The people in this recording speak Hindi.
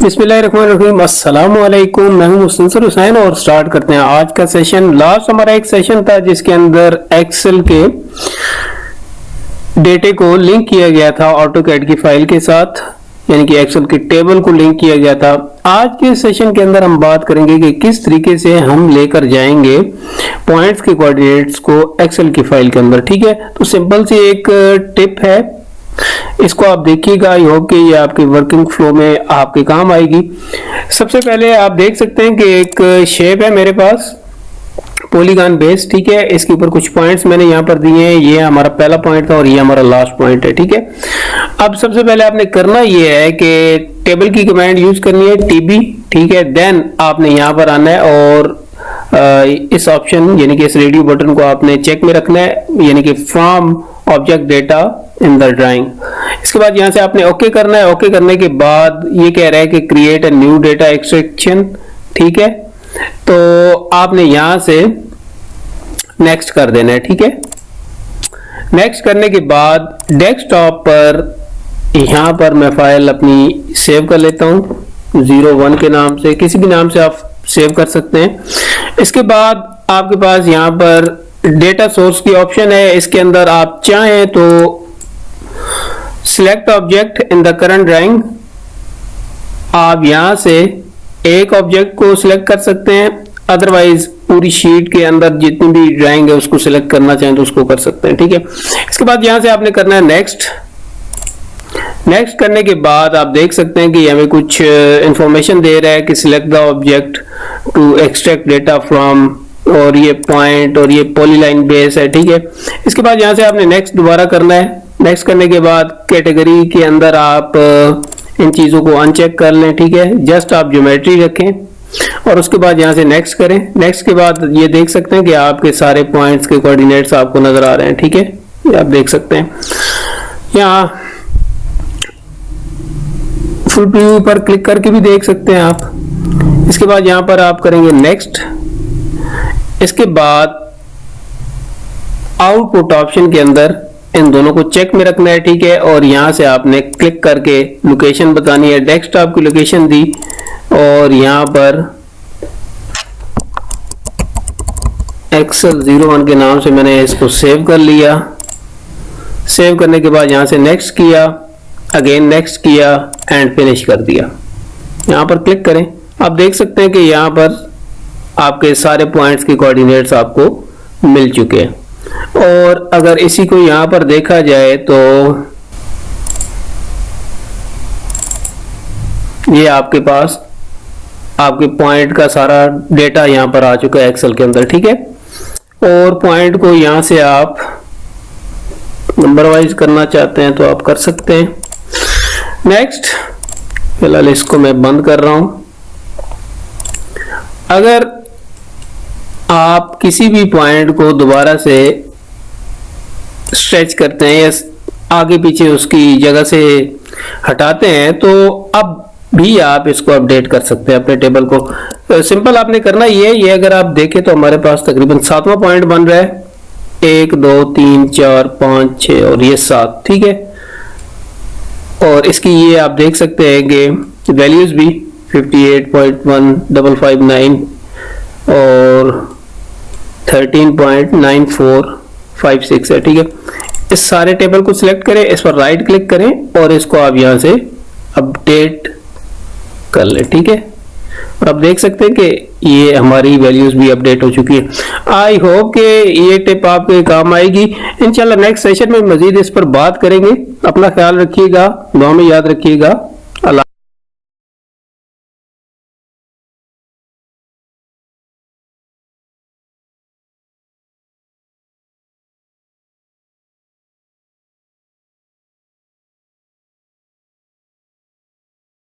बिस्मिल्लाहिर्रहमानिर्रहीम, अस्सलाम वालेकुम। मैं हूं मुस्तनसर हुसैन और स्टार्ट करते हैं आज का सेशन। लास्ट हमारा एक सेशन था जिसके अंदर एक्सेल के डेटे को लिंक किया गया था ऑटोकैड की फाइल के साथ, यानी कि एक्सेल के टेबल को लिंक किया गया था। आज के सेशन के अंदर हम बात करेंगे कि किस तरीके से हम लेकर जाएंगे पॉइंट्स के कोऑर्डिनेट्स को एक्सेल की फाइल के अंदर। ठीक है, तो सिंपल सी एक टिप है, इसको आप देखिएगा। आई होप कि ये आपके वर्किंग फ्लो में आपके काम आएगी। सबसे पहले आप देख सकते हैं कि एक शेप है मेरे पास पॉलीगॉन बेस। ठीक है, इसके ऊपर कुछ पॉइंट्स मैंने यहाँ पर दिए हैं। ये हमारा पहला पॉइंट था और ये हमारा लास्ट पॉइंट है। ठीक है, अब सबसे पहले आपने करना ये है कि टेबल की कमांड यूज करनी है टीबी। ठीक है, देन आपने यहाँ पर आना है और इस ऑप्शन यानी कि इस रेडियो बटन को आपने चेक में रखना है, यानी कि from object data in the drawing. इसके बाद यहाँ से आपने ओके करना है। ओके करने के बाद ये कह रहा है कि create a new data extraction. ठीक है, तो आपने यहाँ से नेक्स्ट कर देना है। ठीक है, नेक्स्ट करने के बाद डेस्कटॉप पर यहाँ पर मैं फाइल अपनी सेव कर लेता हूँ 01 के नाम से, किसी भी नाम से आप सेव कर सकते हैं। इसके बाद आपके पास यहाँ पर डेटा सोर्स की ऑप्शन है। इसके अंदर आप चाहें तो select object in the current drawing, आप यहां से एक ऑब्जेक्ट को सिलेक्ट कर सकते हैं, अदरवाइज पूरी शीट के अंदर जितनी भी ड्राइंग है उसको सिलेक्ट करना चाहें तो उसको कर सकते हैं। ठीक है, इसके बाद यहां से आपने करना है नेक्स्ट। नेक्स्ट करने के बाद आप देख सकते हैं कि हमें कुछ इंफॉर्मेशन दे रहा है कि select the object to extract data from, और ये पॉइंट और ये पॉलीलाइन बेस है। ठीक है, इसके बाद यहाँ से आपने नेक्स्ट दोबारा करना है। नेक्स्ट करने के बाद कैटेगरी के अंदर आप इन चीज़ों को अनचेक कर लें। ठीक है, जस्ट आप ज्योमेट्री रखें और उसके बाद यहाँ से नेक्स्ट करें। नेक्स्ट के बाद ये देख सकते हैं कि आपके सारे पॉइंट्स के कोऑर्डिनेट्स आपको नजर आ रहे हैं। ठीक है, ये आप देख सकते हैं। यहाँ फुल प्रीव्यू पर क्लिक करके भी देख सकते हैं आप। इसके बाद यहाँ पर आप करेंगे नेक्स्ट। इसके बाद आउटपुट ऑप्शन के अंदर इन दोनों को चेक में रखना है। ठीक है, और यहां से आपने क्लिक करके लोकेशन बतानी है। डेस्कटॉप की लोकेशन दी और यहां पर एक्सेल 01 के नाम से मैंने इसको सेव कर लिया। सेव करने के बाद यहां से नेक्स्ट किया, अगेन नेक्स्ट किया एंड फिनिश कर दिया। यहां पर क्लिक करें, आप देख सकते हैं कि यहां पर आपके सारे पॉइंट्स के कोऑर्डिनेट्स आपको मिल चुके हैं। और अगर इसी को यहां पर देखा जाए तो ये आपके पास आपके पॉइंट का सारा डेटा यहां पर आ चुका है एक्सेल के अंदर। ठीक है, और पॉइंट को यहां से आप नंबर वाइज करना चाहते हैं तो आप कर सकते हैं। नेक्स्ट, फिलहाल इसको मैं बंद कर रहा हूं। अगर आप किसी भी पॉइंट को दोबारा से स्ट्रेच करते हैं या आगे पीछे उसकी जगह से हटाते हैं तो अब भी आप इसको अपडेट कर सकते हैं अपने टेबल को। तो सिंपल आपने करना ये अगर आप देखें तो हमारे पास तकरीबन 7वां पॉइंट बन रहा है। 1 2 3 4 5 6 और ये 7। ठीक है, और इसकी ये आप देख सकते हैं कि वैल्यूज भी 58.1559 और 13.9456 है। ठीक है, इस सारे टेबल को सिलेक्ट करें, इस पर राइट क्लिक करें और इसको आप यहां से अपडेट कर लें। ठीक है, और आप देख सकते हैं कि ये हमारी वैल्यूज भी अपडेट हो चुकी है। आई होप कि ये टिप आपके काम आएगी। इंशाल्लाह नेक्स्ट सेशन में मजीद इस पर बात करेंगे। अपना ख्याल रखिएगा, दुआ में याद रखिएगा। अल्लाह।